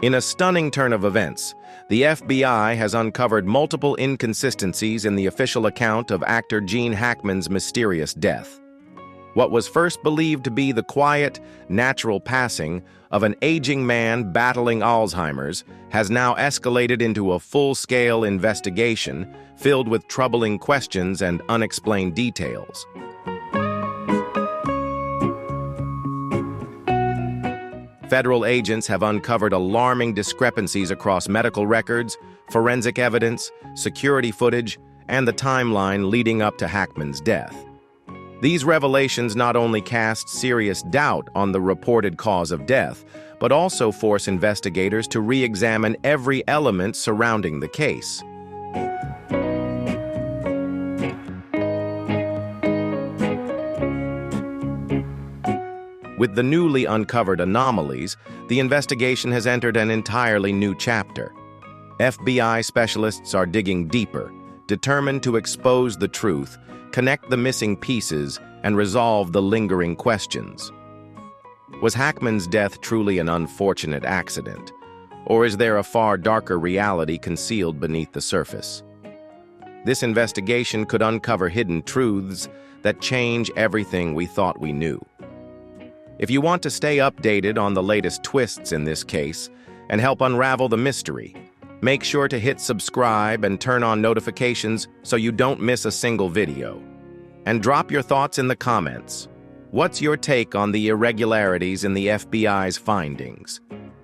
In a stunning turn of events, the FBI has uncovered multiple inconsistencies in the official account of actor Gene Hackman's mysterious death. What was first believed to be the quiet, natural passing of an aging man battling Alzheimer's has now escalated into a full-scale investigation filled with troubling questions and unexplained details. Federal agents have uncovered alarming discrepancies across medical records, forensic evidence, security footage, and the timeline leading up to Hackman's death. These revelations not only cast serious doubt on the reported cause of death, but also force investigators to re-examine every element surrounding the case. With the newly uncovered anomalies, the investigation has entered an entirely new chapter. FBI specialists are digging deeper, determined to expose the truth, connect the missing pieces, and resolve the lingering questions. Was Hackman's death truly an unfortunate accident, or is there a far darker reality concealed beneath the surface? This investigation could uncover hidden truths that change everything we thought we knew. If you want to stay updated on the latest twists in this case and help unravel the mystery, make sure to hit subscribe and turn on notifications so you don't miss a single video. And drop your thoughts in the comments. What's your take on the irregularities in the FBI's findings?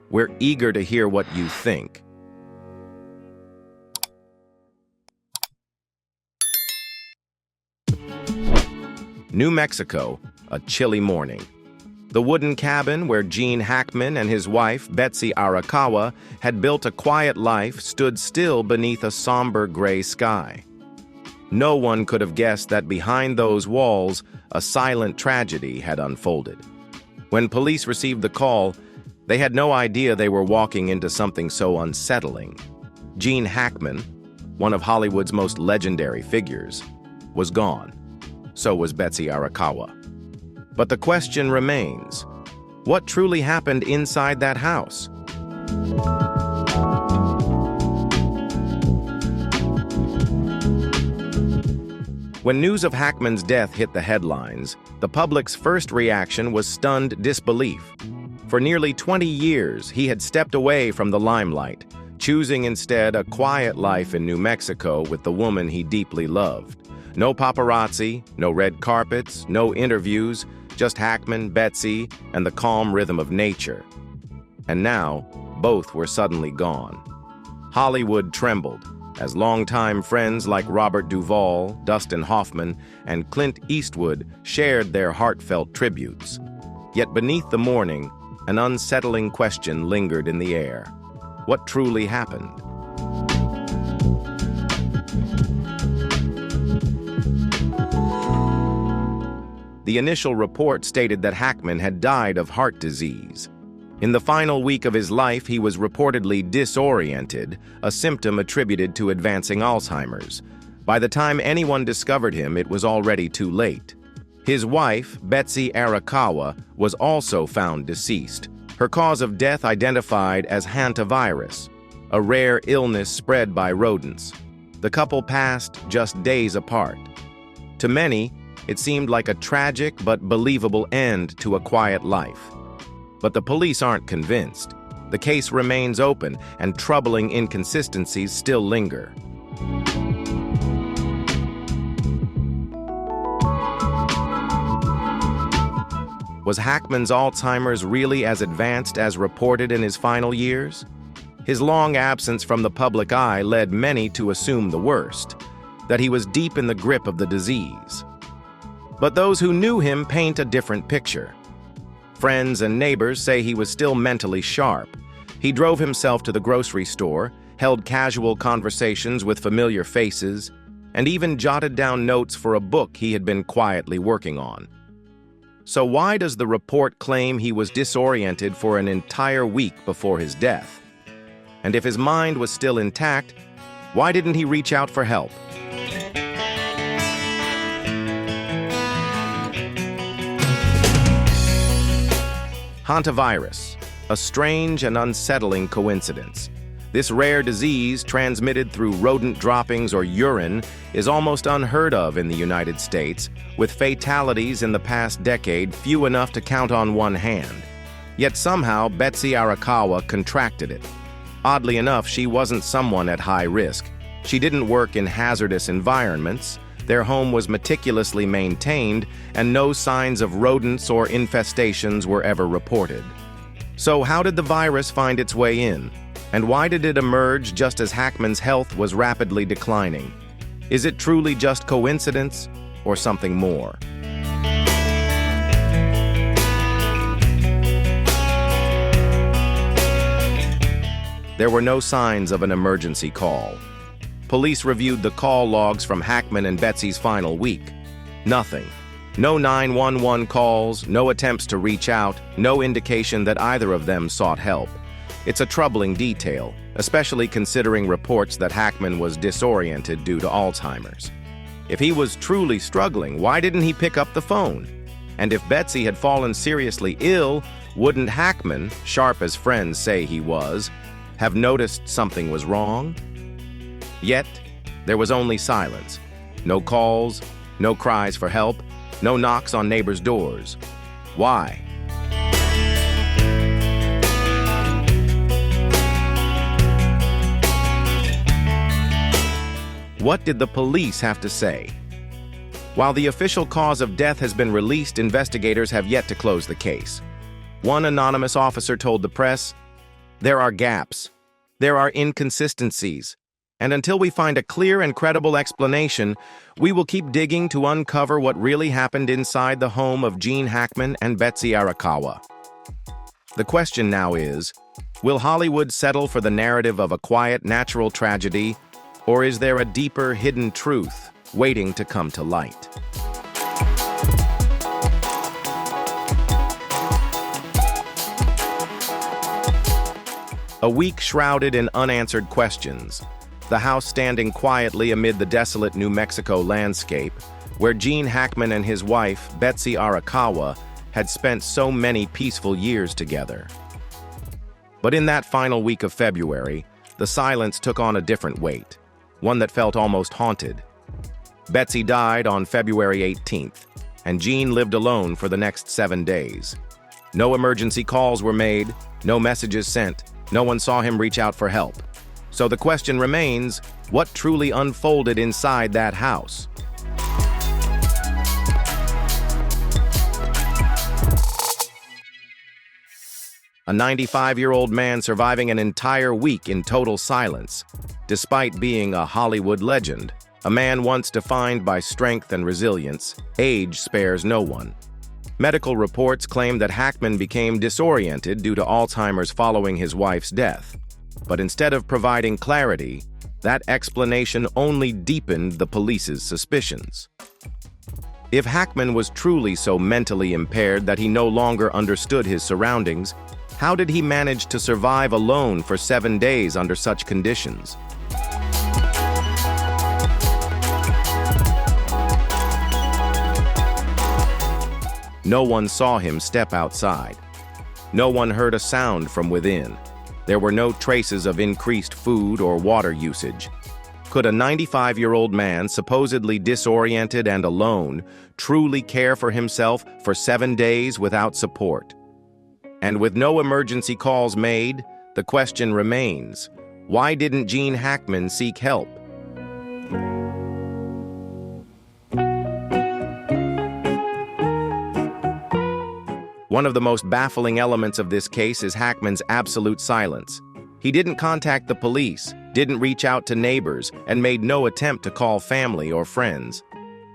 We're eager to hear what you think. New Mexico, a chilly morning. The wooden cabin where Gene Hackman and his wife, Betsy Arakawa, had built a quiet life stood still beneath a somber gray sky. No one could have guessed that behind those walls, a silent tragedy had unfolded. When police received the call, they had no idea they were walking into something so unsettling. Gene Hackman, one of Hollywood's most legendary figures, was gone. So was Betsy Arakawa. But the question remains, what truly happened inside that house? When news of Hackman's death hit the headlines, the public's first reaction was stunned disbelief. For nearly 20 years, he had stepped away from the limelight, choosing instead a quiet life in New Mexico with the woman he deeply loved. No paparazzi, no red carpets, no interviews, just Hackman, Betsy, and the calm rhythm of nature. And now, both were suddenly gone. Hollywood trembled as longtime friends like Robert Duvall, Dustin Hoffman, and Clint Eastwood shared their heartfelt tributes. Yet beneath the mourning, an unsettling question lingered in the air. What truly happened? The initial report stated that Hackman had died of heart disease. In the final week of his life, he was reportedly disoriented, a symptom attributed to advancing Alzheimer's. By the time anyone discovered him, it was already too late. His wife, Betsy Arakawa, was also found deceased. Her cause of death identified as hantavirus, a rare illness spread by rodents. The couple passed just days apart. To many, it seemed like a tragic but believable end to a quiet life. But the police aren't convinced. The case remains open, and troubling inconsistencies still linger. Was Hackman's Alzheimer's really as advanced as reported in his final years? His long absence from the public eye led many to assume the worst, that he was deep in the grip of the disease. But those who knew him paint a different picture. Friends and neighbors say he was still mentally sharp. He drove himself to the grocery store, held casual conversations with familiar faces, and even jotted down notes for a book he had been quietly working on. So why does the report claim he was disoriented for an entire week before his death? And if his mind was still intact, why didn't he reach out for help? Hantavirus, a strange and unsettling coincidence. This rare disease, transmitted through rodent droppings or urine, is almost unheard of in the United States, with fatalities in the past decade few enough to count on one hand. Yet somehow, Betsy Arakawa contracted it. Oddly enough, she wasn't someone at high risk. She didn't work in hazardous environments. Their home was meticulously maintained, and no signs of rodents or infestations were ever reported. So how did the virus find its way in? And why did it emerge just as Hackman's health was rapidly declining? Is it truly just coincidence or something more? There were no signs of an emergency call. Police reviewed the call logs from Hackman and Betsy's final week. Nothing. No 911 calls, no attempts to reach out, no indication that either of them sought help. It's a troubling detail, especially considering reports that Hackman was disoriented due to Alzheimer's. If he was truly struggling, why didn't he pick up the phone? And if Betsy had fallen seriously ill, wouldn't Hackman, sharp as friends say he was, have noticed something was wrong? Yet, there was only silence. No calls, no cries for help, no knocks on neighbors' doors. Why? What did the police have to say? While the official cause of death has been released, investigators have yet to close the case. One anonymous officer told the press, "There are gaps. There are inconsistencies. And until we find a clear and credible explanation, we will keep digging to uncover what really happened inside the home of Gene Hackman and Betsy Arakawa." The question now is, will Hollywood settle for the narrative of a quiet, natural tragedy, or is there a deeper, hidden truth waiting to come to light? A week shrouded in unanswered questions, the house standing quietly amid the desolate New Mexico landscape, where Gene Hackman and his wife, Betsy Arakawa, had spent so many peaceful years together. But in that final week of February, the silence took on a different weight, one that felt almost haunted. Betsy died on February 18th, and Gene lived alone for the next 7 days. No emergency calls were made, no messages sent, no one saw him reach out for help. So the question remains, what truly unfolded inside that house? A 95-year-old man surviving an entire week in total silence, despite being a Hollywood legend, a man once defined by strength and resilience. Age spares no one. Medical reports claim that Hackman became disoriented due to Alzheimer's following his wife's death. But instead of providing clarity, that explanation only deepened the police's suspicions. If Hackman was truly so mentally impaired that he no longer understood his surroundings, how did he manage to survive alone for 7 days under such conditions? No one saw him step outside. No one heard a sound from within. There were no traces of increased food or water usage. Could a 95-year-old man, supposedly disoriented and alone, truly care for himself for 7 days without support? And with no emergency calls made, the question remains, why didn't Gene Hackman seek help? One of the most baffling elements of this case is Hackman's absolute silence. He didn't contact the police, didn't reach out to neighbors, and made no attempt to call family or friends.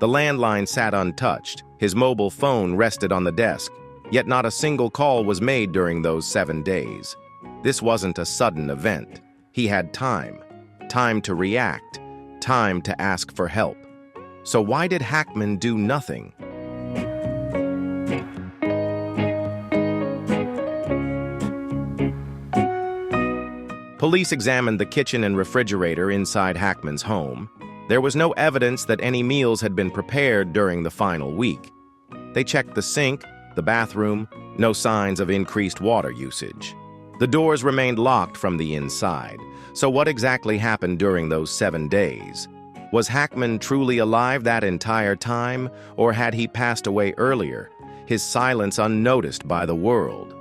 The landline sat untouched, his mobile phone rested on the desk, yet not a single call was made during those 7 days. This wasn't a sudden event. He had time to react, time to ask for help. So why did Hackman do nothing? Police examined the kitchen and refrigerator inside Hackman's home. There was no evidence that any meals had been prepared during the final week. They checked the sink, the bathroom, no signs of increased water usage. The doors remained locked from the inside. So what exactly happened during those 7 days? Was Hackman truly alive that entire time, or had he passed away earlier, his silence unnoticed by the world?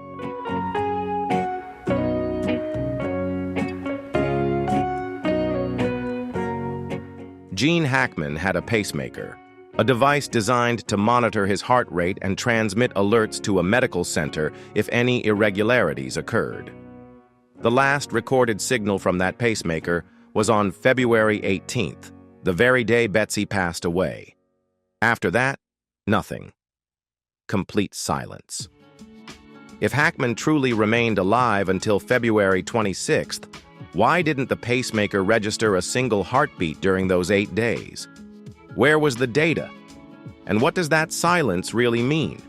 Gene Hackman had a pacemaker, a device designed to monitor his heart rate and transmit alerts to a medical center if any irregularities occurred. The last recorded signal from that pacemaker was on February 18th, the very day Betsy passed away. After that, nothing. Complete silence. If Hackman truly remained alive until February 26th, why didn't the pacemaker register a single heartbeat during those 8 days? Where was the data? And what does that silence really mean?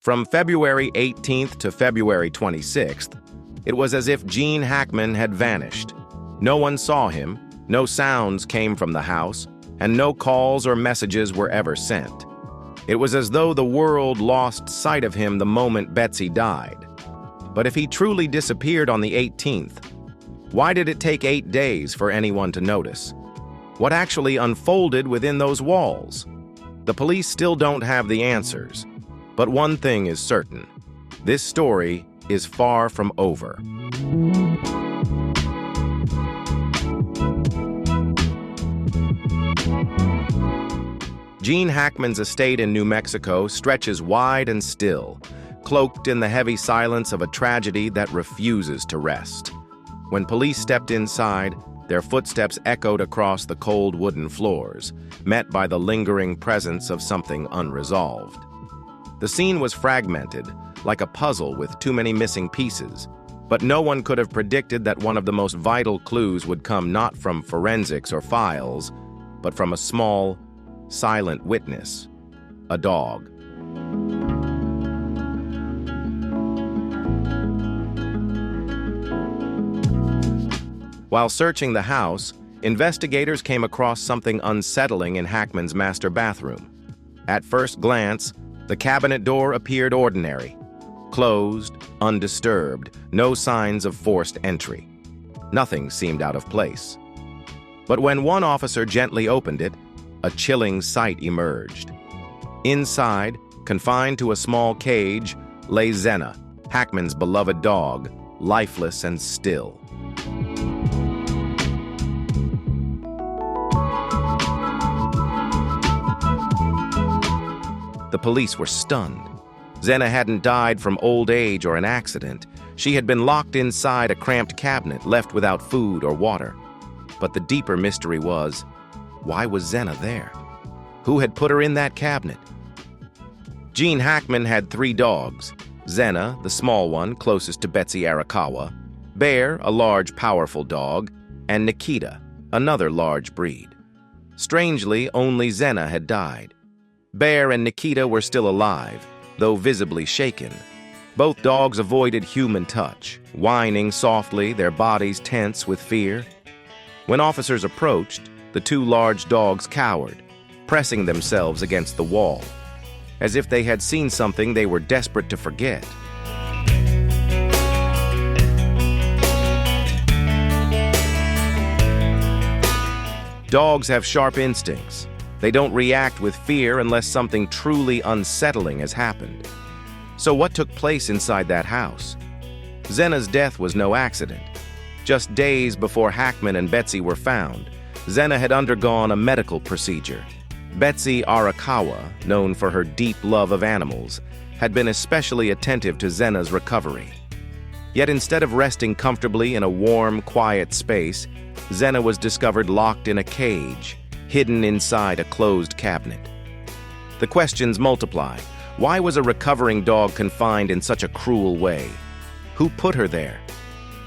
From February 18th to February 26th, it was as if Gene Hackman had vanished. No one saw him, no sounds came from the house, and no calls or messages were ever sent. It was as though the world lost sight of him the moment Betsy died. But if he truly disappeared on the 18th, why did it take 8 days for anyone to notice? What actually unfolded within those walls? The police still don't have the answers. But one thing is certain. This story is far from over. Gene Hackman's estate in New Mexico stretches wide and still, cloaked in the heavy silence of a tragedy that refuses to rest. When police stepped inside, their footsteps echoed across the cold wooden floors, met by the lingering presence of something unresolved. The scene was fragmented, like a puzzle with too many missing pieces, but no one could have predicted that one of the most vital clues would come not from forensics or files, but from a small, silent witness, a dog. While searching the house, investigators came across something unsettling in Hackman's master bathroom. At first glance, the cabinet door appeared ordinary, closed, undisturbed, no signs of forced entry. Nothing seemed out of place. But when one officer gently opened it, a chilling sight emerged. Inside, confined to a small cage, lay Zena, Hackman's beloved dog, lifeless and still. The police were stunned. Zena hadn't died from old age or an accident. She had been locked inside a cramped cabinet, left without food or water. But the deeper mystery was, why was Zena there? Who had put her in that cabinet? Gene Hackman had 3 dogs: Zena, the small one closest to Betsy Arakawa, Bear, a large, powerful dog, and Nikita, another large breed. Strangely, only Zena had died. Bear and Nikita were still alive, though visibly shaken. Both dogs avoided human touch, whining softly, their bodies tense with fear. When officers approached, the 2 large dogs cowered, pressing themselves against the wall, as if they had seen something they were desperate to forget. Dogs have sharp instincts. They don't react with fear unless something truly unsettling has happened. So what took place inside that house? Zena's death was no accident. Just days before Hackman and Betsy were found, Zena had undergone a medical procedure. Betsy Arakawa, known for her deep love of animals, had been especially attentive to Zena's recovery. Yet instead of resting comfortably in a warm, quiet space, Zena was discovered locked in a cage, hidden inside a closed cabinet. The questions multiply. Why was a recovering dog confined in such a cruel way? Who put her there?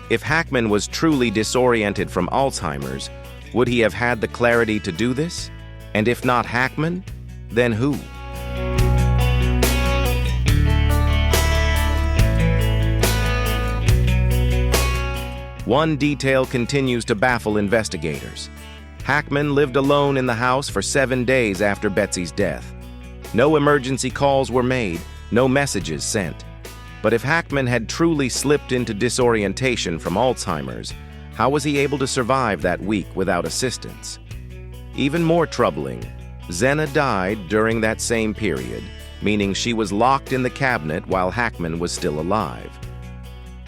If Hackman was truly disoriented from Alzheimer's, would he have had the clarity to do this? And if not Hackman, then who? One detail continues to baffle investigators. Hackman lived alone in the house for 7 days after Betsy's death. No emergency calls were made, no messages sent. But if Hackman had truly slipped into disorientation from Alzheimer's, how was he able to survive that week without assistance? Even more troubling, Zena died during that same period, meaning she was locked in the cabinet while Hackman was still alive.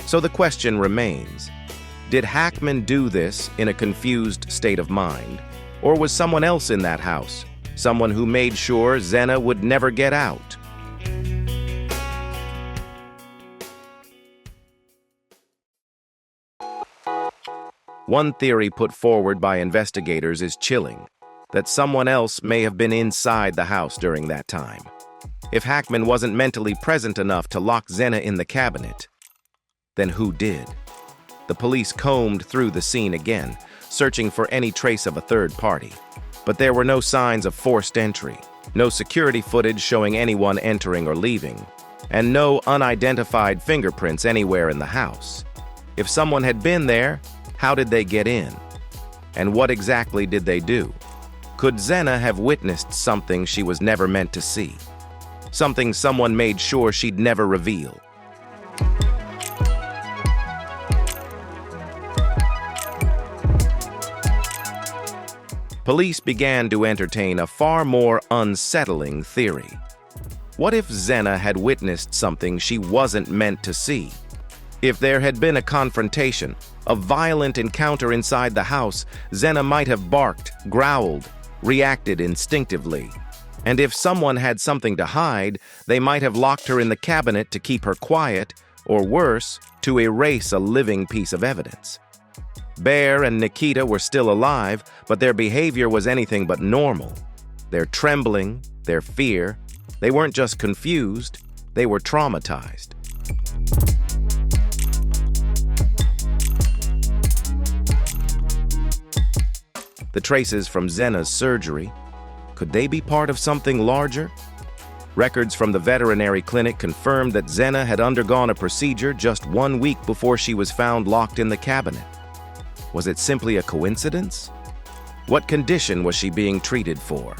So the question remains, did Hackman do this in a confused state of mind, or was someone else in that house, someone who made sure Zena would never get out? One theory put forward by investigators is chilling, that someone else may have been inside the house during that time. If Hackman wasn't mentally present enough to lock Zena in the cabinet, then who did? The police combed through the scene again, searching for any trace of a third party. But there were no signs of forced entry, no security footage showing anyone entering or leaving, and no unidentified fingerprints anywhere in the house. If someone had been there, how did they get in? And what exactly did they do? Could Zena have witnessed something she was never meant to see? Something someone made sure she'd never reveal? Police began to entertain a far more unsettling theory. What if Zena had witnessed something she wasn't meant to see? If there had been a confrontation, a violent encounter inside the house, Zena might have barked, growled, reacted instinctively. And if someone had something to hide, they might have locked her in the cabinet to keep her quiet, or worse, to erase a living piece of evidence. Bear and Nikita were still alive, but their behavior was anything but normal. Their trembling, their fear, they weren't just confused, they were traumatized. The traces from Zena's surgery, could they be part of something larger? Records from the veterinary clinic confirmed that Zena had undergone a procedure just 1 week before she was found locked in the cabinet. Was it simply a coincidence? What condition was she being treated for?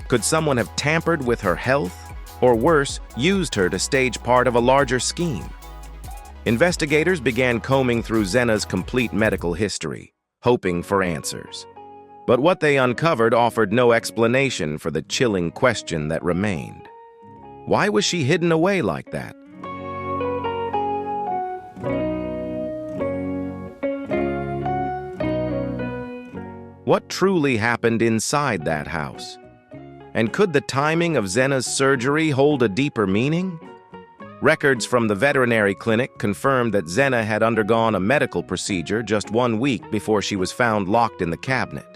Could someone have tampered with her health, or worse, used her to stage part of a larger scheme? Investigators began combing through Zena's complete medical history, hoping for answers. But what they uncovered offered no explanation for the chilling question that remained. Why was she hidden away like that? What truly happened inside that house? And could the timing of Zena's surgery hold a deeper meaning? Records from the veterinary clinic confirmed that Zena had undergone a medical procedure just 1 week before she was found locked in the cabinet.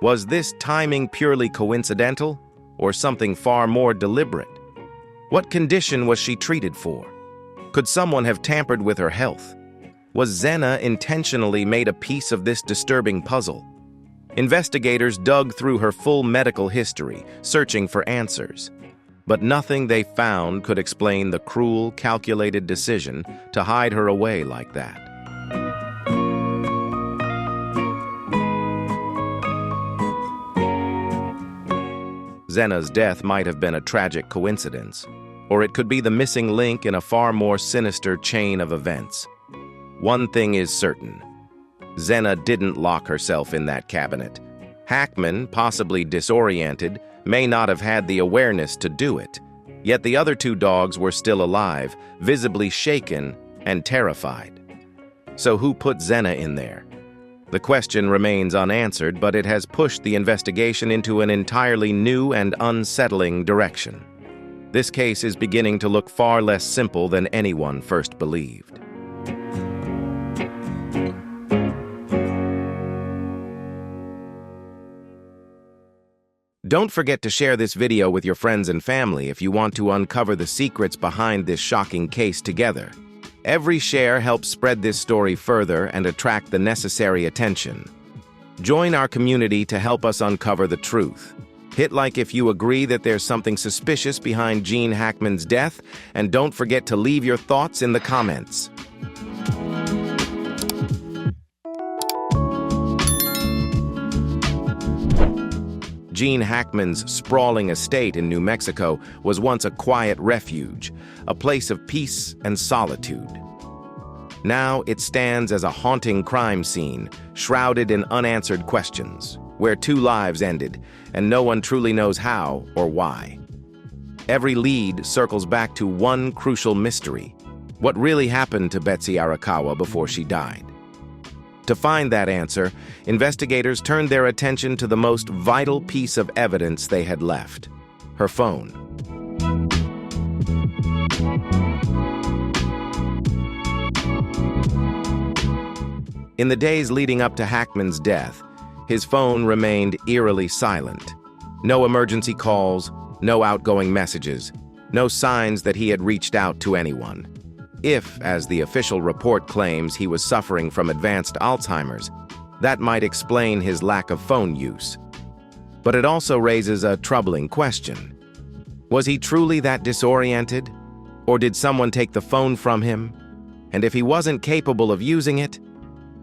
Was this timing purely coincidental, or something far more deliberate? What condition was she treated for? Could someone have tampered with her health? Was Zena intentionally made a piece of this disturbing puzzle? Investigators dug through her full medical history, searching for answers. But nothing they found could explain the cruel, calculated decision to hide her away like that. Zena's death might have been a tragic coincidence, or it could be the missing link in a far more sinister chain of events. One thing is certain. Zena didn't lock herself in that cabinet. Hackman, possibly disoriented, may not have had the awareness to do it. Yet the other 2 dogs were still alive, visibly shaken and terrified. So who put Zena in there? The question remains unanswered, but it has pushed the investigation into an entirely new and unsettling direction. This case is beginning to look far less simple than anyone first believed. Don't forget to share this video with your friends and family if you want to uncover the secrets behind this shocking case together. Every share helps spread this story further and attract the necessary attention. Join our community to help us uncover the truth. Hit like if you agree that there's something suspicious behind Gene Hackman's death, and don't forget to leave your thoughts in the comments. Gene Hackman's sprawling estate in New Mexico was once a quiet refuge, a place of peace and solitude. Now it stands as a haunting crime scene, shrouded in unanswered questions, where 2 lives ended, and no one truly knows how or why. Every lead circles back to one crucial mystery: what really happened to Betsy Arakawa before she died? To find that answer, investigators turned their attention to the most vital piece of evidence they had left: her phone. In the days leading up to Hackman's death, his phone remained eerily silent. No emergency calls, no outgoing messages, no signs that he had reached out to anyone. If, as the official report claims, he was suffering from advanced Alzheimer's, that might explain his lack of phone use. But it also raises a troubling question. Was he truly that disoriented? Or did someone take the phone from him? And if he wasn't capable of using it,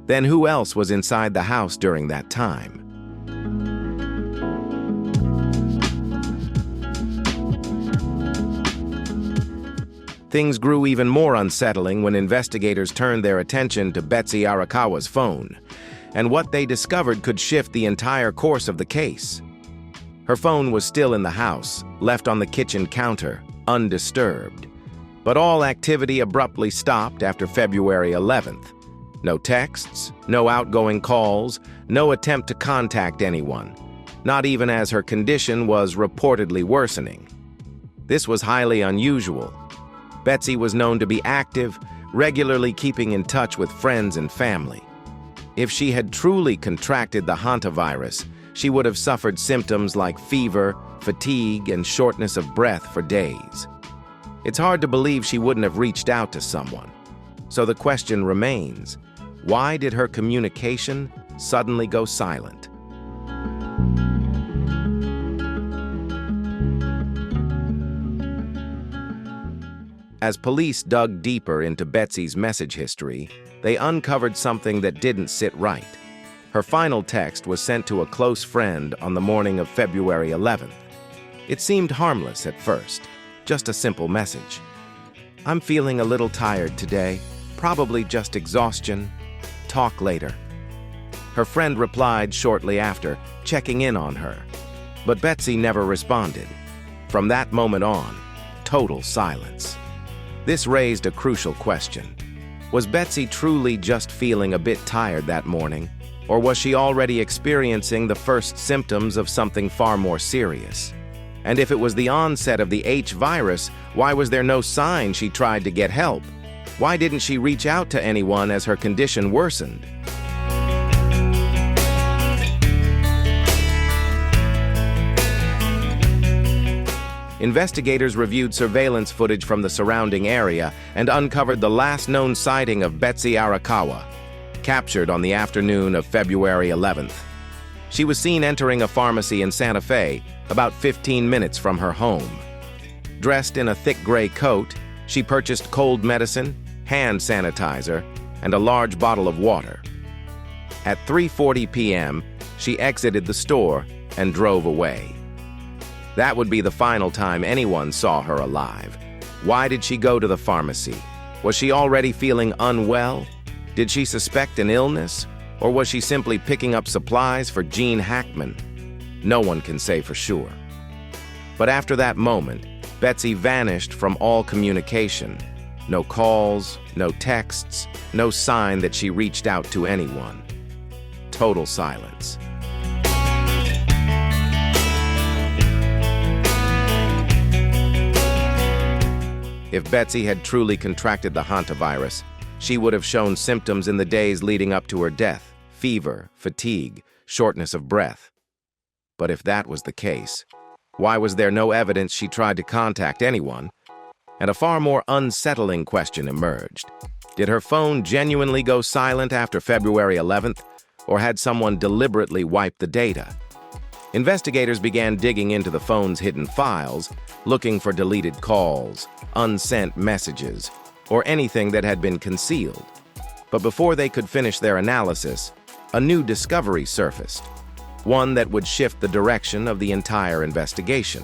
then who else was inside the house during that time? Things grew even more unsettling when investigators turned their attention to Betsy Arakawa's phone, and what they discovered could shift the entire course of the case. Her phone was still in the house, left on the kitchen counter, undisturbed. But all activity abruptly stopped after February 11th. No texts, no outgoing calls, no attempt to contact anyone, not even as her condition was reportedly worsening. This was highly unusual. Betsy was known to be active, regularly keeping in touch with friends and family. If she had truly contracted the hantavirus, she would have suffered symptoms like fever, fatigue, and shortness of breath for days. It's hard to believe she wouldn't have reached out to someone. So the question remains: why did her communication suddenly go silent? As police dug deeper into Betsy's message history, they uncovered something that didn't sit right. Her final text was sent to a close friend on the morning of February 11th. It seemed harmless at first, just a simple message. "I'm feeling a little tired today, probably just exhaustion. Talk later." Her friend replied shortly after, checking in on her. But Betsy never responded. From that moment on, total silence. This raised a crucial question. Was Betsy truly just feeling a bit tired that morning, or was she already experiencing the first symptoms of something far more serious? And if it was the onset of the H virus, why was there no sign she tried to get help? Why didn't she reach out to anyone as her condition worsened? Investigators reviewed surveillance footage from the surrounding area and uncovered the last known sighting of Betsy Arakawa, captured on the afternoon of February 11th. She was seen entering a pharmacy in Santa Fe, about 15 minutes from her home. Dressed in a thick gray coat, she purchased cold medicine, hand sanitizer, and a large bottle of water. At 3:40 p.m., she exited the store and drove away. That would be the final time anyone saw her alive. Why did she go to the pharmacy? Was she already feeling unwell? Did she suspect an illness? Or was she simply picking up supplies for Gene Hackman? No one can say for sure. But after that moment, Betsy vanished from all communication. No calls, no texts, no sign that she reached out to anyone. Total silence. If Betsy had truly contracted the hantavirus, she would have shown symptoms in the days leading up to her death: fever, fatigue, shortness of breath. But if that was the case, why was there no evidence she tried to contact anyone? And a far more unsettling question emerged. Did her phone genuinely go silent after February 11th, or had someone deliberately wiped the data? Investigators began digging into the phone's hidden files, looking for deleted calls, unsent messages, or anything that had been concealed. But before they could finish their analysis, a new discovery surfaced. one that would shift the direction of the entire investigation.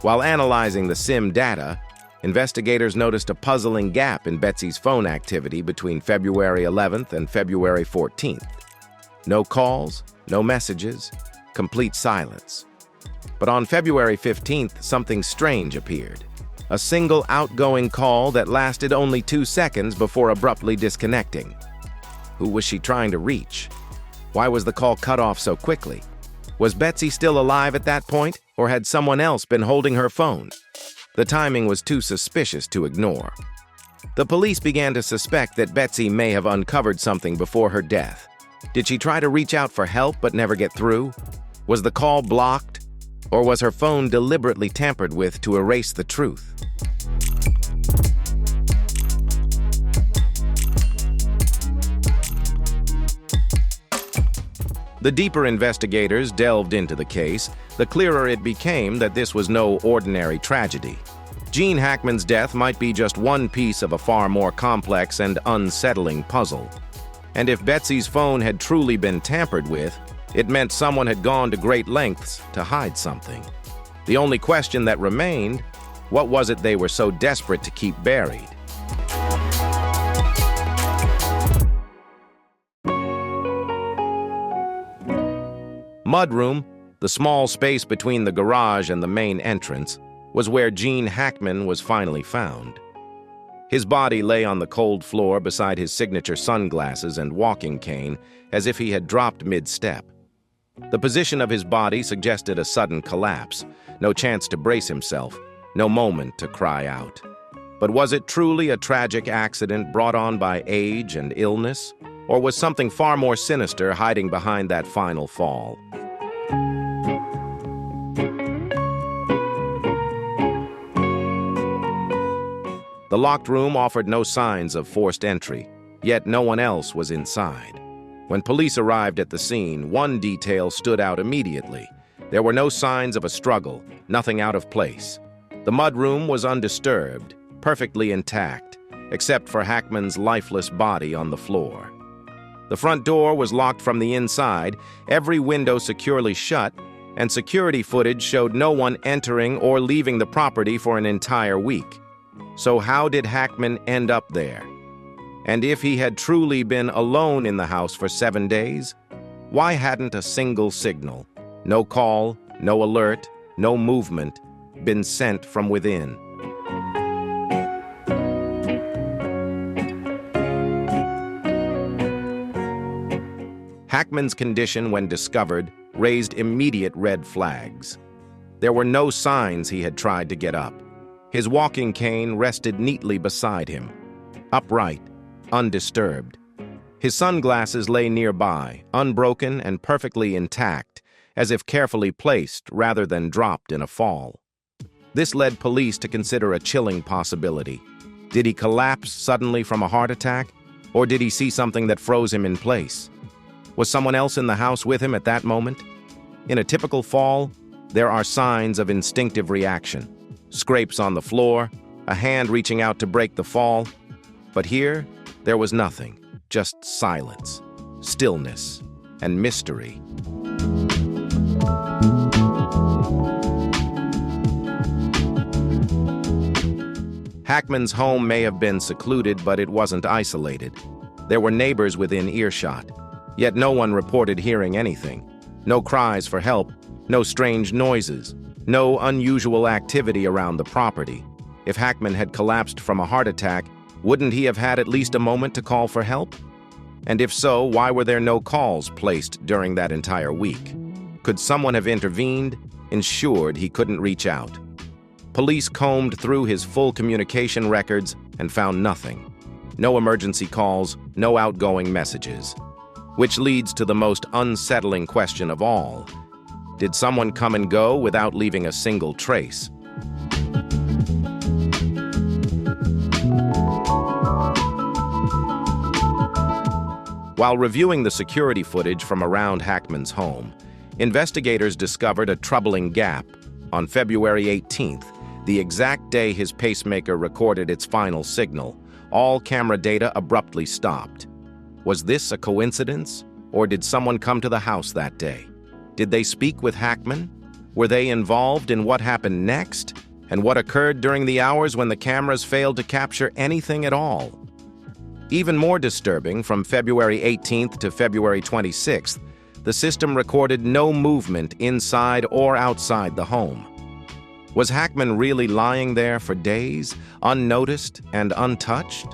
While analyzing the SIM data, investigators noticed a puzzling gap in Betsy's phone activity between February 11th and February 14th. No calls, no messages, complete silence. But on February 15th, something strange appeared. A single outgoing call that lasted only 2 seconds before abruptly disconnecting. Who was she trying to reach? Why was the call cut off so quickly? Was Betsy still alive at that point, or had someone else been holding her phone? The timing was too suspicious to ignore. The police began to suspect that Betsy may have uncovered something before her death. Did she try to reach out for help but never get through? Was the call blocked? Or was her phone deliberately tampered with to erase the truth? The deeper investigators delved into the case, the clearer it became that this was no ordinary tragedy. Gene Hackman's death might be just one piece of a far more complex and unsettling puzzle. And if Betsy's phone had truly been tampered with, it meant someone had gone to great lengths to hide something. The only question that remained, what was it they were so desperate to keep buried? Mudroom, the small space between the garage and the main entrance, was where Gene Hackman was finally found. His body lay on the cold floor beside his signature sunglasses and walking cane, as if he had dropped mid-step. The position of his body suggested a sudden collapse, no chance to brace himself, no moment to cry out. But was it truly a tragic accident brought on by age and illness, or was something far more sinister hiding behind that final fall? The locked room offered no signs of forced entry, yet no one else was inside. When police arrived at the scene, one detail stood out immediately. There were no signs of a struggle, nothing out of place. The mudroom was undisturbed, perfectly intact, except for Hackman's lifeless body on the floor. The front door was locked from the inside, every window securely shut, and security footage showed no one entering or leaving the property for an entire week. So how did Hackman end up there? And if he had truly been alone in the house for 7 days, why hadn't a single signal, no call, no alert, no movement, been sent from within? Hackman's condition when discovered raised immediate red flags. There were no signs he had tried to get up. His walking cane rested neatly beside him, upright, undisturbed. His sunglasses lay nearby, unbroken and perfectly intact, as if carefully placed rather than dropped in a fall. This led police to consider a chilling possibility. Did he collapse suddenly from a heart attack, or did he see something that froze him in place? Was someone else in the house with him at that moment? In a typical fall, there are signs of instinctive reaction. Scrapes on the floor, a hand reaching out to break the fall. But here, there was nothing, just silence, stillness, and mystery. Hackman's home may have been secluded, but it wasn't isolated. There were neighbors within earshot, yet no one reported hearing anything. No cries for help, no strange noises, no unusual activity around the property. If Hackman had collapsed from a heart attack, wouldn't he have had at least a moment to call for help? And if so, why were there no calls placed during that entire week? Could someone have intervened, ensured he couldn't reach out? Police combed through his full communication records and found nothing. No emergency calls, no outgoing messages. Which leads to the most unsettling question of all. Did someone come and go without leaving a single trace? While reviewing the security footage from around Hackman's home, investigators discovered a troubling gap. On February 18th, the exact day his pacemaker recorded its final signal, all camera data abruptly stopped. Was this a coincidence, or did someone come to the house that day? Did they speak with Hackman? Were they involved in what happened next, and what occurred during the hours when the cameras failed to capture anything at all? Even more disturbing, from February 18th to February 26th, the system recorded no movement inside or outside the home. Was Hackman really lying there for days, unnoticed and untouched?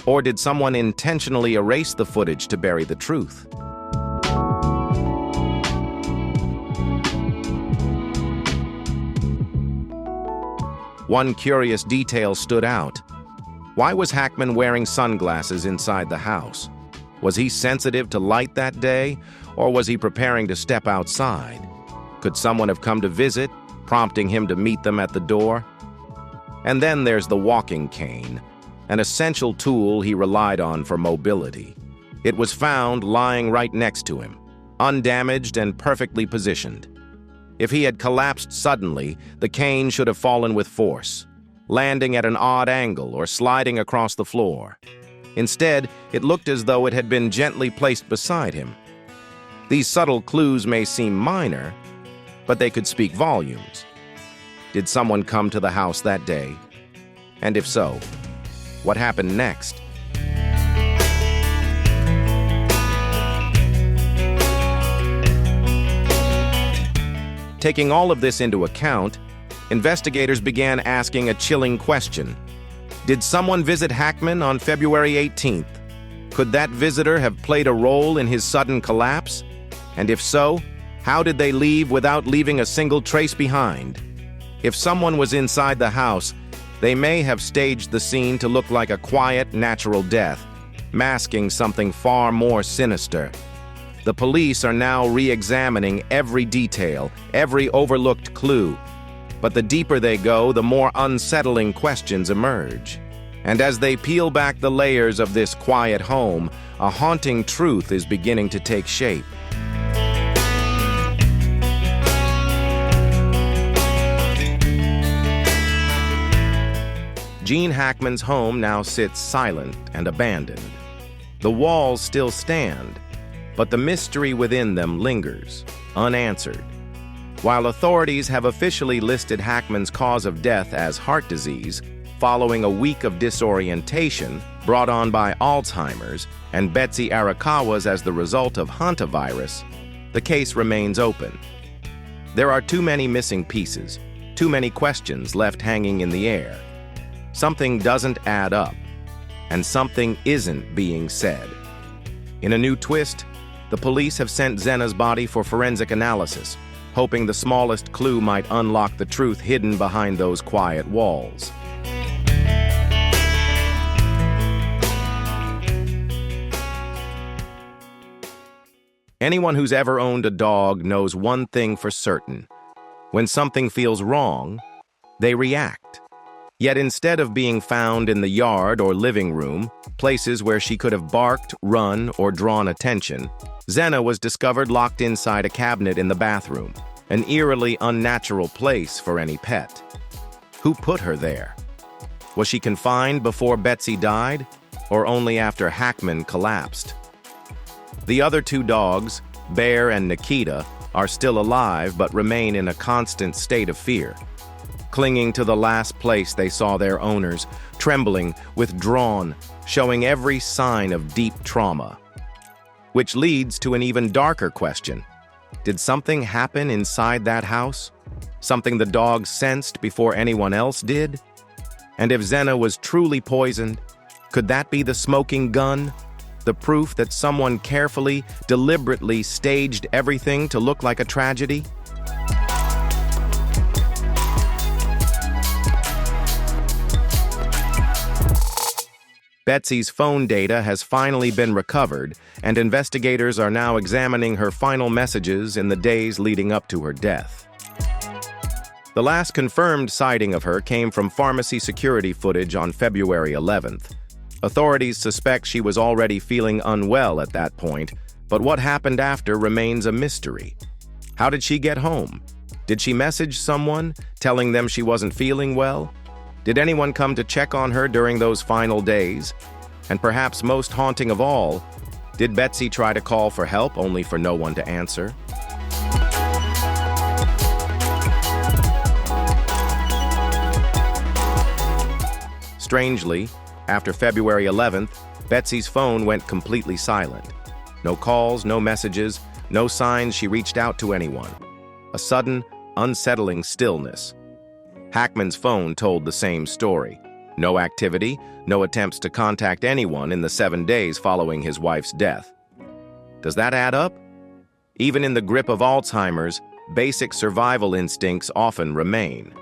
Or did someone intentionally erase the footage to bury the truth? One curious detail stood out. Why was Hackman wearing sunglasses inside the house? Was he sensitive to light that day, or was he preparing to step outside? Could someone have come to visit, prompting him to meet them at the door? And then there's the walking cane, an essential tool he relied on for mobility. It was found lying right next to him, undamaged and perfectly positioned. If he had collapsed suddenly, the cane should have fallen with force, landing at an odd angle or sliding across the floor. Instead, it looked as though it had been gently placed beside him. These subtle clues may seem minor, but they could speak volumes. Did someone come to the house that day? And if so, what happened next? Taking all of this into account, investigators began asking a chilling question. Did someone visit Hackman on February 18th? Could that visitor have played a role in his sudden collapse? And if so, how did they leave without leaving a single trace behind? If someone was inside the house, they may have staged the scene to look like a quiet, natural death, masking something far more sinister. The police are now re-examining every detail, every overlooked clue. But the deeper they go, the more unsettling questions emerge. And as they peel back the layers of this quiet home, a haunting truth is beginning to take shape. Gene Hackman's home now sits silent and abandoned. The walls still stand, but the mystery within them lingers, unanswered. While authorities have officially listed Hackman's cause of death as heart disease, following a week of disorientation brought on by Alzheimer's, and Betsy Arakawa's as the result of hantavirus, the case remains open. There are too many missing pieces, too many questions left hanging in the air. Something doesn't add up, and something isn't being said. In a new twist, the police have sent Zena's body for forensic analysis, hoping the smallest clue might unlock the truth hidden behind those quiet walls. Anyone who's ever owned a dog knows one thing for certain. When something feels wrong, they react. Yet instead of being found in the yard or living room, places where she could have barked, run, or drawn attention, Zena was discovered locked inside a cabinet in the bathroom, an eerily unnatural place for any pet. Who put her there? Was she confined before Betsy died, or only after Hackman collapsed? The other two dogs, Bear and Nikita, are still alive but remain in a constant state of fear, clinging to the last place they saw their owners, trembling, withdrawn, showing every sign of deep trauma. Which leads to an even darker question. Did something happen inside that house? Something the dogs sensed before anyone else did? And if Zena was truly poisoned, could that be the smoking gun? The proof that someone carefully, deliberately staged everything to look like a tragedy? Betsy's phone data has finally been recovered, and investigators are now examining her final messages in the days leading up to her death. The last confirmed sighting of her came from pharmacy security footage on February 11th. Authorities suspect she was already feeling unwell at that point, but what happened after remains a mystery. How did she get home? Did she message someone, telling them she wasn't feeling well? Did anyone come to check on her during those final days? And perhaps most haunting of all, did Betsy try to call for help only for no one to answer? Strangely, after February 11th, Betsy's phone went completely silent. No calls, no messages, no signs she reached out to anyone. A sudden, unsettling stillness. Hackman's phone told the same story. No activity, no attempts to contact anyone in the 7 days following his wife's death. Does that add up? Even in the grip of Alzheimer's, basic survival instincts often remain.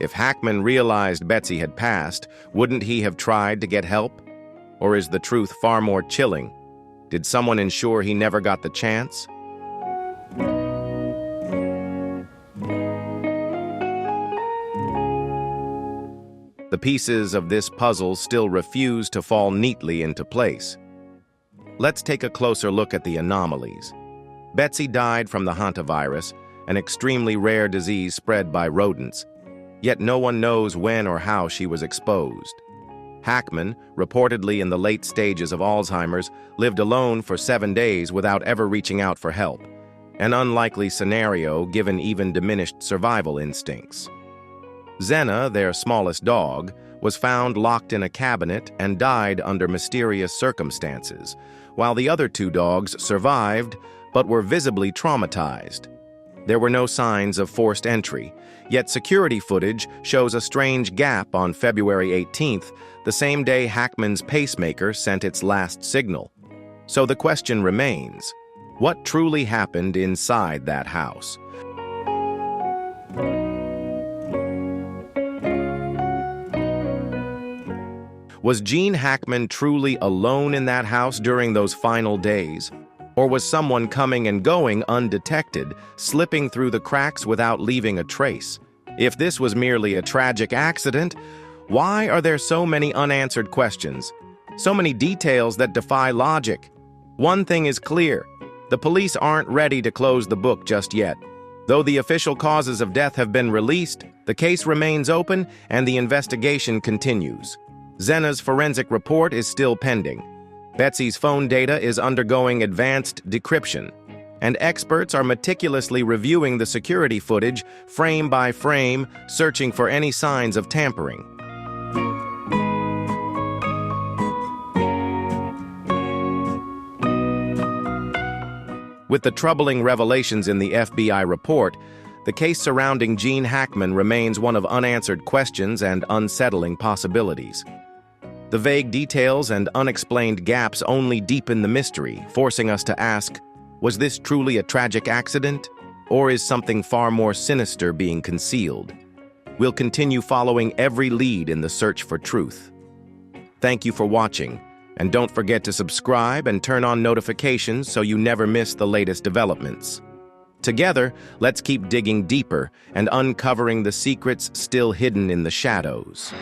If Hackman realized Betsy had passed, wouldn't he have tried to get help? Or is the truth far more chilling? Did someone ensure he never got the chance? The pieces of this puzzle still refuse to fall neatly into place. Let's take a closer look at the anomalies. Betsy died from the hantavirus, an extremely rare disease spread by rodents, yet no one knows when or how she was exposed. Hackman, reportedly in the late stages of Alzheimer's, lived alone for 7 days without ever reaching out for help, an unlikely scenario given even diminished survival instincts. Xena, their smallest dog, was found locked in a cabinet and died under mysterious circumstances, while the other 2 dogs survived but were visibly traumatized. There were no signs of forced entry, yet security footage shows a strange gap on February 18th, the same day Hackman's pacemaker sent its last signal. So the question remains, what truly happened inside that house? Was Gene Hackman truly alone in that house during those final days? Or was someone coming and going undetected, slipping through the cracks without leaving a trace? If this was merely a tragic accident, why are there so many unanswered questions? So many details that defy logic? One thing is clear, the police aren't ready to close the book just yet. Though the official causes of death have been released, the case remains open and the investigation continues. Xena's forensic report is still pending. Betsy's phone data is undergoing advanced decryption, and experts are meticulously reviewing the security footage frame by frame, searching for any signs of tampering. With the troubling revelations in the FBI report, the case surrounding Gene Hackman remains one of unanswered questions and unsettling possibilities. The vague details and unexplained gaps only deepen the mystery, forcing us to ask, was this truly a tragic accident? Or is something far more sinister being concealed? We'll continue following every lead in the search for truth. Thank you for watching, and don't forget to subscribe and turn on notifications so you never miss the latest developments. Together, let's keep digging deeper and uncovering the secrets still hidden in the shadows.